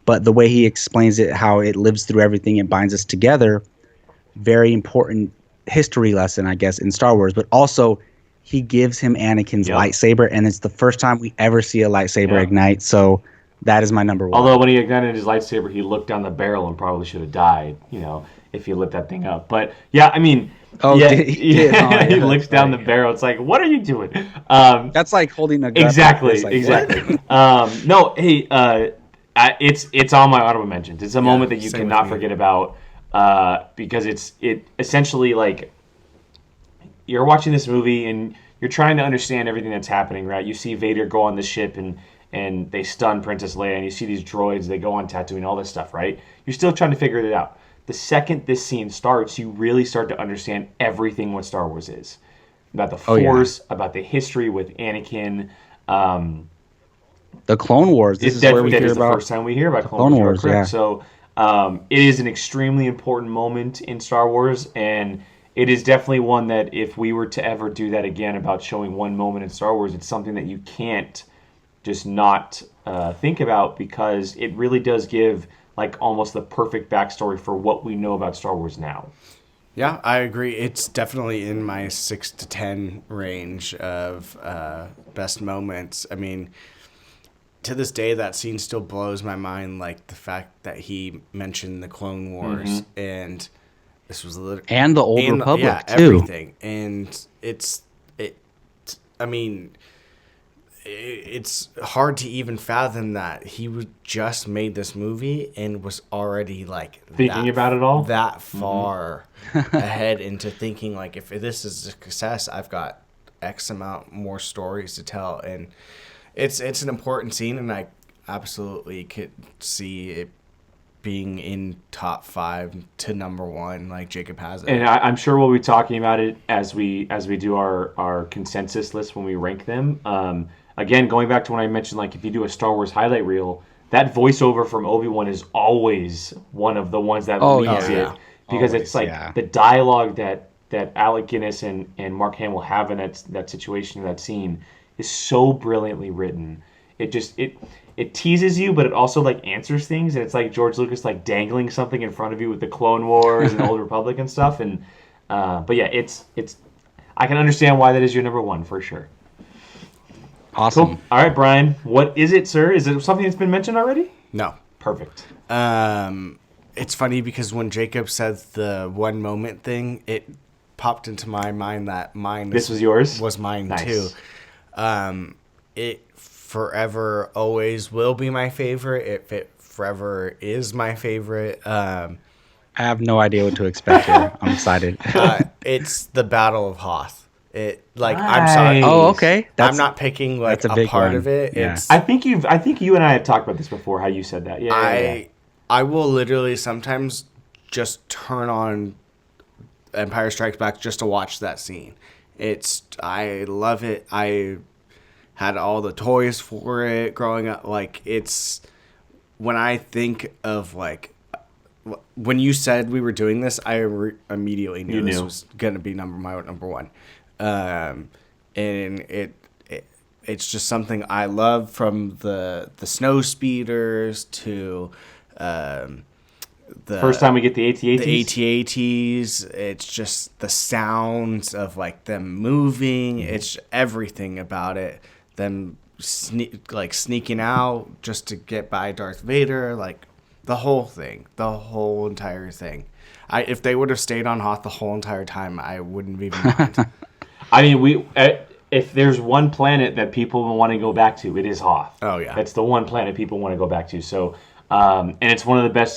Speaker 3: but the way he explains it, how it lives through everything, it binds us together, very important history lesson, I guess, in Star Wars. But also, he gives him Anakin's lightsaber, and it's the first time we ever see a lightsaber ignite. So that is my number 1.
Speaker 1: Although when he ignited his lightsaber, he looked down the barrel and probably should have died. You know, if you lit that thing up. But yeah, I mean,
Speaker 3: Oh,
Speaker 1: yeah,
Speaker 3: he did, huh?
Speaker 1: yeah,
Speaker 3: Yeah,
Speaker 1: he
Speaker 3: that's
Speaker 1: looks down the
Speaker 3: right.
Speaker 1: barrel. It's like, what are you doing? Um,
Speaker 3: That's like holding a gun like
Speaker 1: exactly,
Speaker 3: this. Like what?
Speaker 1: exactly. No, hey, it's on my honorable mentions. It's a
Speaker 2: Yeah,
Speaker 1: moment that you
Speaker 2: same with
Speaker 1: cannot
Speaker 2: me.
Speaker 1: forget about because it essentially like you're watching this movie and you're trying to understand everything that's happening, right? You see Vader go on the ship and they stun Princess Leia, and you see these droids, they go on Tatooine, all this stuff, right? You're still trying to figure it out. The second this scene starts, you really start to understand everything what Star Wars is about the
Speaker 3: Oh yeah,
Speaker 1: Force, about the history with Anakin. Um,
Speaker 3: the Clone Wars. This
Speaker 1: it,
Speaker 3: is where
Speaker 1: that,
Speaker 3: we
Speaker 1: that
Speaker 3: hear
Speaker 1: is the
Speaker 3: about
Speaker 1: first time we hear about
Speaker 3: the
Speaker 1: Clone Wars.
Speaker 3: Clone
Speaker 1: You are
Speaker 3: Wars.
Speaker 1: correct.
Speaker 3: Yeah.
Speaker 1: So it is an extremely important moment in Star Wars, and it is definitely one that if we were to ever do that again about showing one moment in Star Wars, it's something that you can't just not think about because it really does give like almost the perfect backstory for what we know about Star Wars now.
Speaker 2: Yeah, I agree. It's definitely in my 6 to 10 range of best moments. I mean, to this day, that scene still blows my mind. Like the fact that he mentioned the Clone Wars and this was
Speaker 3: And the Old
Speaker 2: and yeah,
Speaker 3: Republic too.
Speaker 2: everything. And it. I mean, it's hard to even fathom that he was just made this movie and was already like
Speaker 1: Thinking about it all?
Speaker 2: that far ahead into thinking like if this is a success, I've got X amount more stories to tell, and it's an important scene, and I absolutely could see it being in top 5 to number 1, like Jacob has it.
Speaker 1: And I'm sure we'll be talking about it as we do our consensus list when we rank them. Again, going back to when I mentioned, like if you do a Star Wars highlight reel, that voiceover from Obi-Wan is always one of the ones that
Speaker 3: Oh,
Speaker 1: leads
Speaker 2: yeah.
Speaker 1: it because
Speaker 3: Always,
Speaker 1: it's like
Speaker 3: yeah.
Speaker 1: the dialogue that Alec Guinness and Mark Hamill have in that situation, that scene, is so brilliantly written. It teases you, but it also like answers things, and it's like George Lucas like dangling something in front of you with the Clone Wars and Old Republic and stuff. And but yeah, it's I can understand why that is your number one for sure.
Speaker 3: Awesome.
Speaker 1: Cool. All right, Brian, what is it, sir? Is it something that's been mentioned already?
Speaker 2: No.
Speaker 1: Perfect.
Speaker 2: It's funny because when Jacob said the one moment thing, it popped into my mind that mine
Speaker 1: This was yours?
Speaker 2: was mine
Speaker 1: Nice.
Speaker 2: too. It forever always will be my favorite. It forever is my favorite.
Speaker 3: I have no idea what to expect here. I'm excited.
Speaker 2: It's the Battle of Hoth. I'm sorry.
Speaker 1: Nice.
Speaker 3: Oh, okay.
Speaker 2: I'm not picking like
Speaker 3: that's a
Speaker 2: a
Speaker 3: big
Speaker 2: part
Speaker 3: one.
Speaker 2: of it.
Speaker 3: Yeah.
Speaker 2: It's
Speaker 1: I think you and I have talked about this before. How you said that? Yeah.
Speaker 2: I will literally sometimes just turn on Empire Strikes Back just to watch that scene. I love it. I had all the toys for it growing up. Like it's when I think of like when you said we were doing this, I immediately knew
Speaker 1: You
Speaker 2: this
Speaker 1: knew.
Speaker 2: was gonna be my number one. And it's just something I love, from the snow speeders to the
Speaker 1: First time we get the AT-ATs?
Speaker 2: the AT-ATs. It's just the sounds of like them moving. It's everything about it. Them sneaking out just to get by Darth Vader. Like the whole thing, the whole entire thing. If they would have stayed on Hoth the whole entire time, I wouldn't even mind.
Speaker 1: I mean, if there's one planet that people want to go back to, it is Hoth.
Speaker 2: Oh, yeah.
Speaker 1: That's the one planet people want to go back to. So, and it's one of the best,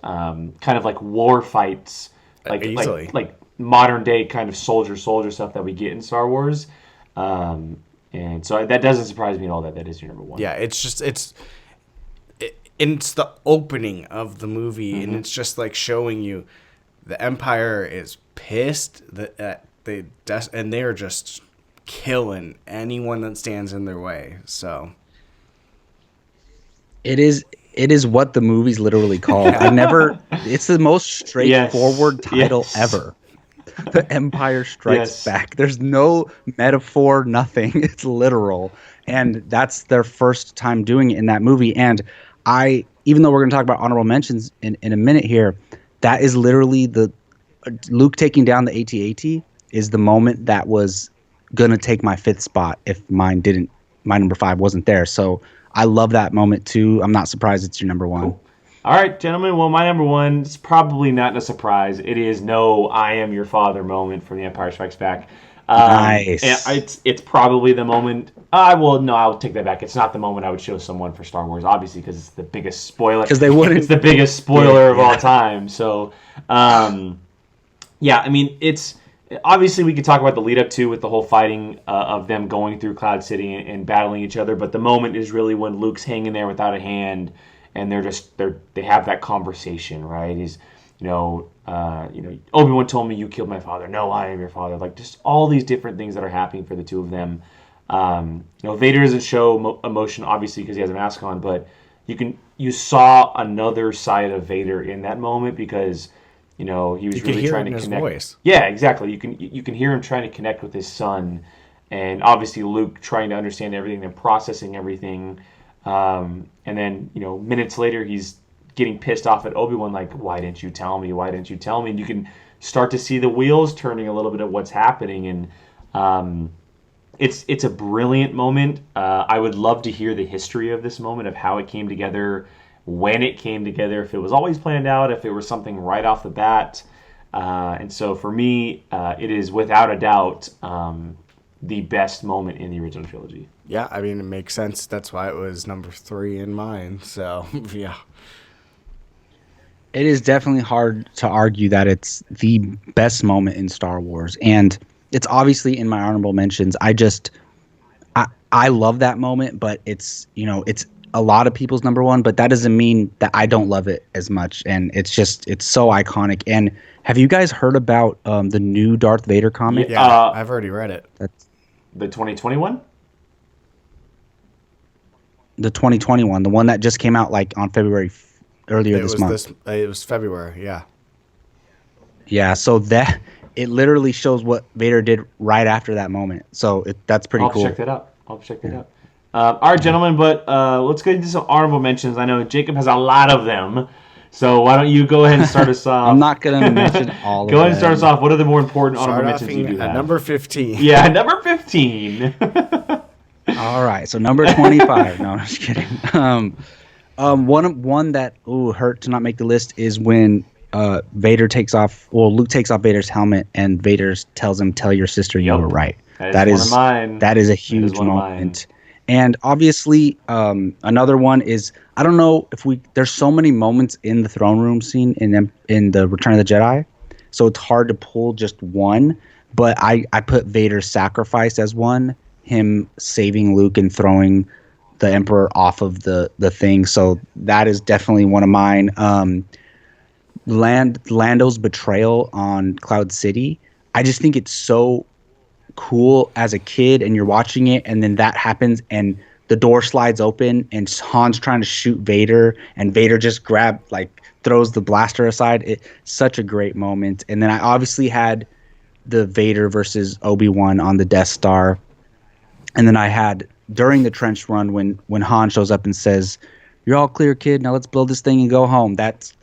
Speaker 1: kind of like war fights,
Speaker 2: Easily.
Speaker 1: like modern day kind of soldier stuff that we get in Star Wars. And so that doesn't surprise me at all that is your number one.
Speaker 2: Yeah, it's the opening of the movie, and it's just like showing you the Empire is pissed that and they're just killing anyone that stands in their way. So
Speaker 3: It is what the movie's literally called. It's the most straightforward title ever. The Empire Strikes Back. There's no metaphor, nothing. It's literal. And that's their first time doing it in that movie. And even though we're going to talk about honorable mentions in a minute here, that is literally the Luke taking down the AT-AT is the moment that was going to take my 5th spot if my number 5 wasn't there. So I love that moment too. I'm not surprised it's your number one.
Speaker 1: Cool. All right, gentlemen. Well, my number one is probably not a surprise. It is no "I am your father" moment from The Empire Strikes Back. And
Speaker 3: Nice.
Speaker 1: it's probably the moment. I will no, I'll take that back. It's not the moment I would show someone for Star Wars, obviously, because it's the biggest spoiler.
Speaker 3: Because they
Speaker 1: It's
Speaker 3: wouldn't.
Speaker 1: the biggest spoiler of all time. So, yeah, I mean, it's obviously we could talk about the lead up to with the whole fighting of them going through Cloud City and battling each other, but the moment is really when Luke's hanging there without a hand, and they have that conversation, right? Obi-Wan told me you killed my father. No, I am your father. Like just all these different things that are happening for the two of them. Vader doesn't show emotion obviously because he has a mask on, but you saw another side of Vader in that moment because he was
Speaker 2: You could
Speaker 1: really
Speaker 2: hear
Speaker 1: trying
Speaker 2: it in
Speaker 1: to
Speaker 2: his
Speaker 1: connect.
Speaker 2: voice.
Speaker 1: Yeah, exactly. You can hear him trying to connect with his son, and obviously Luke trying to understand everything and processing everything. And then minutes later he's getting pissed off at Obi-Wan, like, why didn't you tell me? Why didn't you tell me? And you can start to see the wheels turning a little bit of what's happening, and it's a brilliant moment. I would love to hear the history of this moment, of how it came together, when it came together, if it was always planned out, if it was something right off the bat. And so for me, it is without a doubt the best moment in the original trilogy.
Speaker 2: Yeah, I mean, it makes sense. That's why it was number 3 in mine. So, yeah.
Speaker 3: It is definitely hard to argue that it's the best moment in Star Wars, and it's obviously in my honorable mentions. I love that moment, but it's a lot of people's number one, but that doesn't mean that I don't love it as much. And it's so iconic. And have you guys heard about the new Darth Vader comic?
Speaker 2: Yeah, I've already read it.
Speaker 3: That's
Speaker 1: The 2021?
Speaker 3: the 2021, the one that just came out like on earlier
Speaker 2: It
Speaker 3: this
Speaker 2: was
Speaker 3: month.
Speaker 2: It was February, yeah.
Speaker 3: Yeah, so that it literally shows what Vader did right after that moment. So that's pretty
Speaker 1: I'll
Speaker 3: cool.
Speaker 1: check that out. All right, gentlemen, but let's get into some honorable mentions. I know Jacob has a lot of them, so why don't you go ahead and start us off?
Speaker 3: I'm not gonna mention all of them.
Speaker 1: Go ahead and start us off. What are the more important honorable
Speaker 2: Start
Speaker 1: mentions you do
Speaker 2: at
Speaker 1: have?
Speaker 2: number 15.
Speaker 1: Yeah, number 15.
Speaker 3: All right, so number 25. No, I'm just kidding. One that hurt to not make the list is when Luke takes off Vader's helmet, and Vader tells him, "Tell your sister you were right."
Speaker 1: That is one of mine.
Speaker 3: That is a huge moment. And obviously, another one is, I don't know if there's so many moments in the throne room scene in the Return of the Jedi, so it's hard to pull just one. But I put Vader's sacrifice as one, him saving Luke and throwing the Emperor off of the thing. So that is definitely one of mine. Lando's betrayal on Cloud City. I just think it's so cool as a kid, and you're watching it, and then that happens, and the door slides open, and Han's trying to shoot Vader, and Vader just throws the blaster aside. It's such a great moment. And then I obviously had the Vader versus Obi-Wan on the Death Star, and then I had during the trench run when Han shows up and says, "You're all clear, kid. Now let's build this thing and go home." That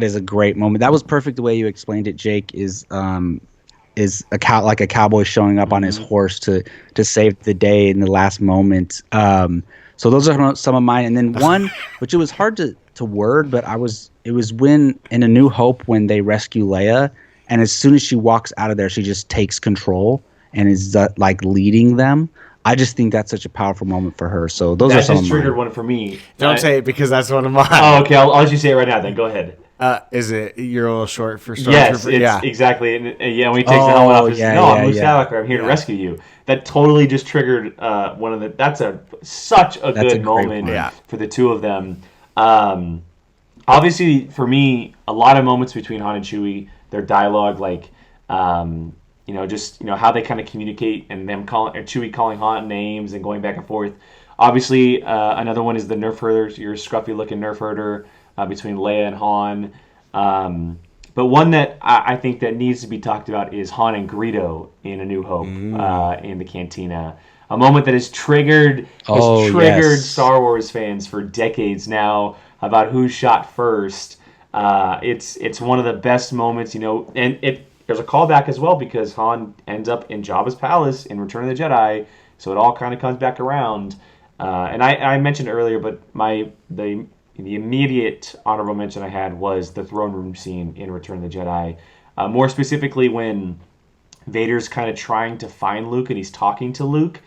Speaker 3: is a great moment. That was perfect the way you explained it, Jake. Is like a cowboy showing up on his horse to save the day in the last moment. So those are some of mine. And then one, which it was hard to word, but it was when in A New Hope when they rescue Leia, and as soon as she walks out of there, she just takes control and is leading them. I just think that's such a powerful moment for her. So those are some of mine.
Speaker 1: That just triggered one for me.
Speaker 2: Don't say it because that's one of mine.
Speaker 1: Oh, okay. I'll let you say it right now. Then go ahead.
Speaker 2: Is it you're a little short for Stormtrooper?
Speaker 1: Yes, it's exactly. And, when he takes the helmet off, I'm Luke Skywalker. I'm here to rescue you. That totally just triggered one of the. That's such a good moment for the two of them. Obviously, for me, a lot of moments between Han and Chewie, their dialogue, how they kind of communicate, and them Chewie calling Han names and going back and forth. Obviously, another one is the nerf herder. Your scruffy looking nerf herder. Between Leia and Han. But one that I think that needs to be talked about is Han and Greedo in A New Hope in the cantina. A moment that has triggered Star Wars fans for decades now about who shot first. It's one of the best moments, and there's a callback as well because Han ends up in Jabba's palace in Return of the Jedi, so it all kind of comes back around. And I mentioned earlier, but the immediate honorable mention I had was the throne room scene in Return of the Jedi. More specifically, when Vader's kind of trying to find Luke and he's talking to Luke,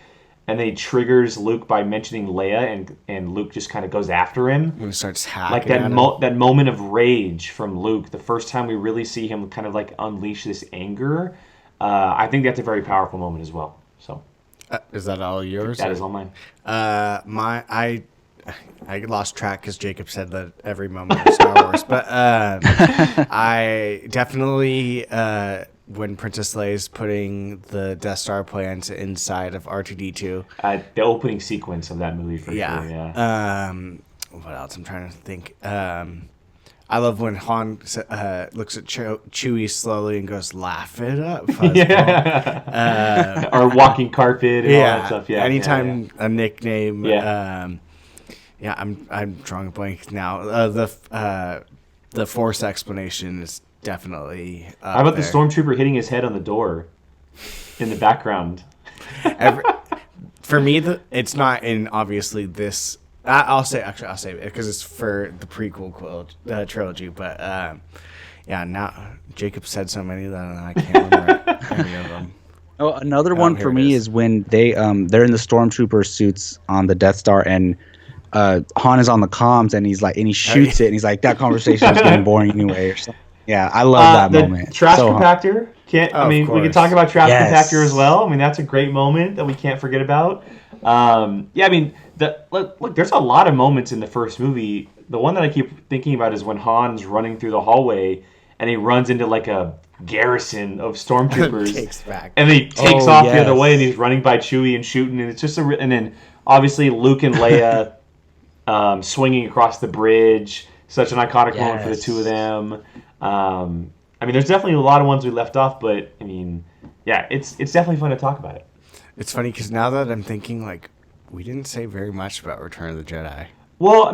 Speaker 1: and then he triggers Luke by mentioning Leia, and Luke just kind of goes after him.
Speaker 2: When he starts hacking
Speaker 1: Like that
Speaker 2: at him.
Speaker 1: that moment of rage from Luke, the first time we really see him kind of like unleash this anger. I think that's a very powerful moment as well. So
Speaker 2: Is that all yours?
Speaker 1: that is all mine.
Speaker 2: I lost track because Jacob said that every moment of Star Wars, but I definitely when Princess Leia's putting the Death Star plans inside of R2D2.
Speaker 1: The opening sequence of that movie for sure. Yeah.
Speaker 2: What else? I'm trying to think. I love when Han looks at Chewie slowly and goes, "Laugh it up, fuzzball."
Speaker 1: Yeah. Or walking carpet and all that stuff. Yeah.
Speaker 2: Anytime a nickname.
Speaker 1: Yeah.
Speaker 2: I'm drawing a blank now. The Force explanation is definitely.
Speaker 1: How about the stormtrooper hitting his head on the door in the background?
Speaker 2: For me, it's not in obviously this. I'll say it because it's for the prequel trilogy. But now Jacob said so many that I can't remember any of them.
Speaker 3: Oh, another one for me is when they're in the stormtrooper suits on the Death Star, and Han is on the comms, and he shoots it, and he's like, that conversation is getting boring anyway, or something. Yeah, I love that moment.
Speaker 1: Trash compactor. We can talk about trash compactor as well. I mean, that's a great moment that we can't forget about. Look, there's a lot of moments in the first movie. The one that I keep thinking about is when Han's running through the hallway, and he runs into like a garrison of stormtroopers, and he takes off the other way, and he's running by Chewie and shooting, and it's just and then obviously Luke and Leia swinging across the bridge, such an iconic moment for the two of them. There's definitely a lot of ones we left off, but it's definitely fun to talk about it.
Speaker 2: It's funny because now that I'm thinking, like, we didn't say very much about Return of the Jedi.
Speaker 1: Well,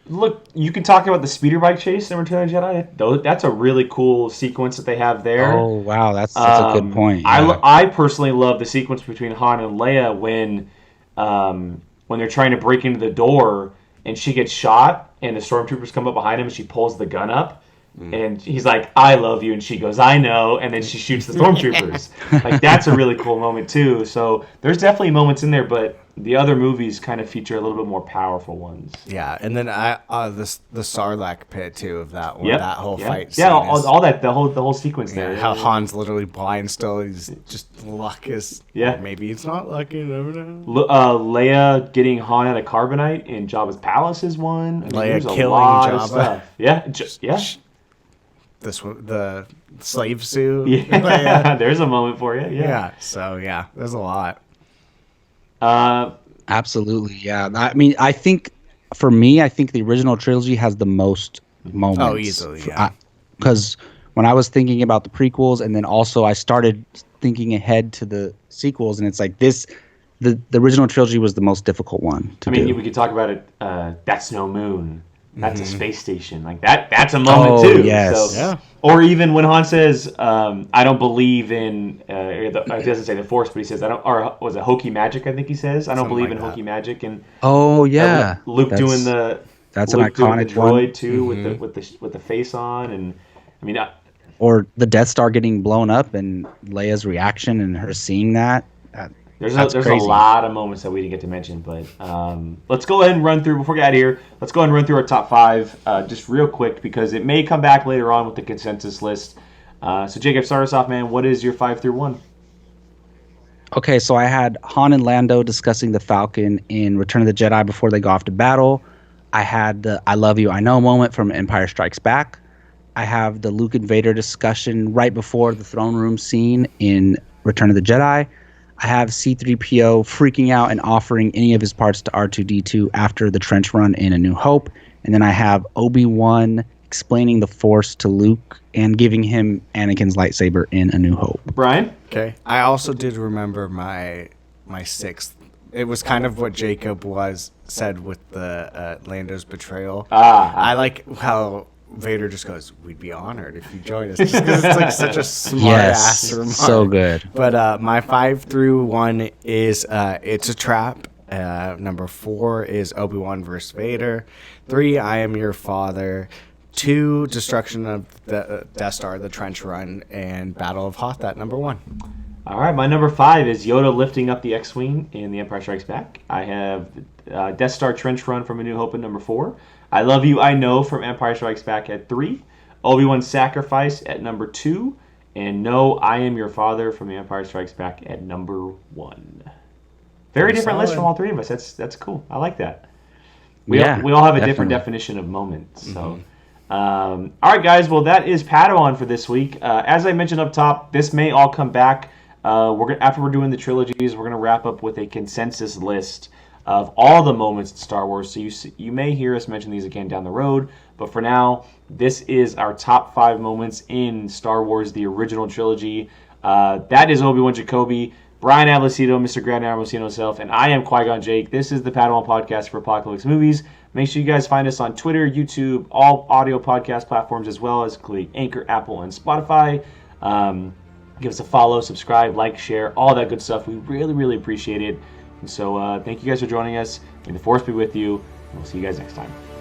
Speaker 1: look, you can talk about the speeder bike chase in Return of the Jedi. That's a really cool sequence that they have there.
Speaker 3: Oh, wow, that's a good point.
Speaker 1: Yeah. I personally love the sequence between Han and Leia when they're trying to break into the door and she gets shot and the stormtroopers come up behind him and she pulls the gun up. And he's like, "I love you," and she goes, "I know," and then she shoots the stormtroopers. Like, that's a really cool moment too. So there's definitely moments in there, but the other movies kind of feature a little bit more powerful ones.
Speaker 2: Yeah, and then the Sarlacc pit too of that one, that whole fight.
Speaker 1: Yeah, all that, the whole sequence there.
Speaker 2: How Han's literally blind still. He's just luck is. Yeah, maybe it's not luck. You never know.
Speaker 1: Leia getting Han out of carbonite in Jabba's palace is one.
Speaker 2: Leia killing Jabba. Of stuff.
Speaker 1: Yeah.
Speaker 2: This one, the slave suit.
Speaker 1: Yeah, there's a moment for you.
Speaker 2: Yeah. So there's a lot.
Speaker 3: Absolutely, yeah. I think for me, the original trilogy has the most moments.
Speaker 2: Oh, easily, yeah.
Speaker 3: Because when I was thinking about the prequels, and then also I started thinking ahead to the sequels, and it's like this. The original trilogy was the most difficult one to do.
Speaker 1: We could talk about it. That's no moon. That's a space station. Like that's a moment too.
Speaker 3: Yes.
Speaker 1: So, or even when Han says, "I don't believe in," he doesn't say the Force, but he says, "I don't." Or was it hokey magic? I think he says, "I don't believe in hokey magic." And Luke doing that's an iconic droid one too, with the face on, and
Speaker 3: or the Death Star getting blown up and Leia's reaction and her seeing that.
Speaker 1: There's a lot of moments that we didn't get to mention, but let's go ahead and run through, before we get out of here, let's go ahead and run through our top 5 just real quick, because it may come back later on with the consensus list. So Jacob, start us off, man. What is your 5 through 1?
Speaker 3: Okay, so I had Han and Lando discussing the Falcon in Return of the Jedi before they go off to battle. I had the "I love you, I know" moment from Empire Strikes Back. I have the Luke and Vader discussion right before the throne room scene in Return of the Jedi. I have C-3PO freaking out and offering any of his parts to R2-D2 after the trench run in A New Hope. And then I have Obi-Wan explaining the Force to Luke and giving him Anakin's lightsaber in A New Hope.
Speaker 1: Brian?
Speaker 2: Okay. I also did remember my 6th. It was kind of what Jacob said with the Lando's betrayal. I like how Vader just goes, "We'd be honored if you join us," just because it's like such a smart ass remark.
Speaker 3: So good.
Speaker 2: But my 5 through 1 is "It's a Trap." Number 4 is Obi-Wan vs. Vader. 3, I Am Your Father. 2, Destruction of the Death Star, the Trench Run, and Battle of Hoth at number 1.
Speaker 1: All right, my number 5 is Yoda lifting up the X-Wing in The Empire Strikes Back. I have Death Star Trench Run from A New Hope at number 4. I Love You, I Know from Empire Strikes Back at 3. Obi-Wan's Sacrifice at number 2. And No, I Am Your Father from The Empire Strikes Back at number 1. Very different list from all three of us. That's cool. I like that. We all have a
Speaker 3: definitely.
Speaker 1: different definition of moments. So, all right, guys. Well, that is Padawan for this week. As I mentioned up top, this may all come back. After we're doing the trilogies, we're gonna wrap up with a consensus list of all the moments in Star Wars. So you may hear us mention these again down the road. But for now, this is our top 5 moments in Star Wars: The Original Trilogy. That is Obi-Wan Jacoby, Brian Ablacido, Mr. Grand Ablacido himself, and I am Qui-Gon Jake. This is the Padawan Podcast for Apocaflix Movies. Make sure you guys find us on Twitter, YouTube, all audio podcast platforms, as well as including Anchor, Apple, and Spotify. Give us a follow, subscribe, like, share, all that good stuff. We really, really appreciate it. And so thank you guys for joining us. May the Force be with you. And we'll see you guys next time.